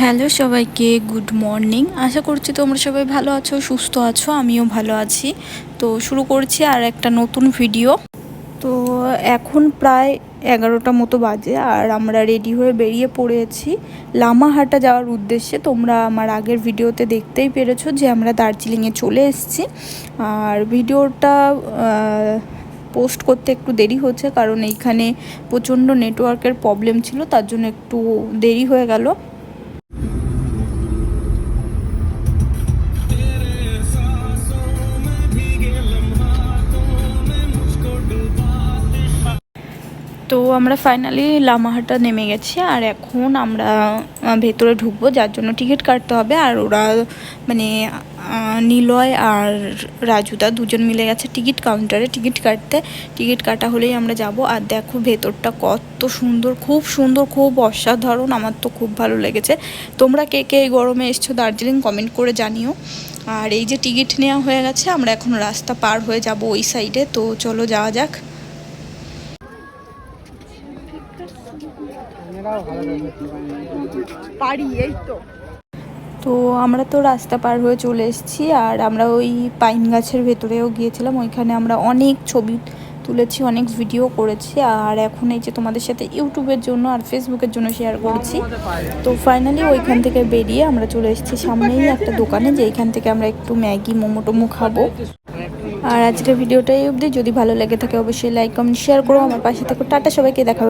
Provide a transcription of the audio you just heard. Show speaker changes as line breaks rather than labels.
Hello সবাইকে, good morning. আশা করছি তোমরা সবাই ভালো আছো, সুস্থ আছো। আমিও ভালো আছি। তো শুরু করছি আর একটা নতুন ভিডিও। তো এখন প্রায় 11টা মতো বাজে আর আমরা রেডি হয়ে বেরিয়ে পড়েছি লামাহাটা যাওয়ার উদ্দেশ্যে। তোমরা আমার আগের ভিডিওতে দেখতেই পেরেছো যে আমরা দার্জিলিংয়ে চলে এসেছি। আর ভিডিওটা পোস্ট করতে একটু দেরি হচ্ছে, কারণ এইখানে প্রচণ্ড নেটওয়ার্কের প্রবলেম ছিল, তার জন্য একটু দেরি হয়ে গেল। তো আমরা ফাইনালি লামাহাটা নেমে গেছি আর এখন আমরা ভেতরে ঢুকবো, যার জন্য টিকিট কাটতে হবে। আর ওরা মানে নিলয় আর রাজুদা দুজন মিলে গেছে টিকিট কাউন্টারে টিকিট কাটতে। টিকিট কাটা হলেই আমরা যাব। আর দেখো ভেতরটা কত সুন্দর, খুব সুন্দর, খুব অসাধারণ। আমার তো খুব ভালো লেগেছে। তোমরা কে কে এই গরমে এসছো দার্জিলিং কমেন্ট করে জানিও। আর এই যে টিকিট নেওয়া হয়ে গেছে, আমরা এখন রাস্তা পার হয়ে যাব ওই সাইডে। তো চলো যাওয়া যাক। তো আমরা তো রাস্তা পার হয়ে চলে এসেছি আর আমরা ওই পাইন গাছের ভেতরেও গিয়েছিলাম। ওইখানে আমরা অনেক ছবি তুলেছি, অনেক ভিডিও করেছি। আর এখন এই যে তোমাদের সাথে ইউটিউবের জন্য আর ফেসবুকের জন্য শেয়ার করেছি। তো ফাইনালি ওইখান থেকে বেরিয়ে আমরা চলে এসেছি সামনেই একটা দোকানে, যে এইখান থেকে আমরা একটু ম্যাগি মোমো টোমো খাবো। আর আজকের ভিডিওটাই অবধি। যদি ভালো লেগে থাকে অবশ্যই লাইক কমেন্ট শেয়ার করো, আমার পাশে থেকো। টাটা, সবাইকে দেখা।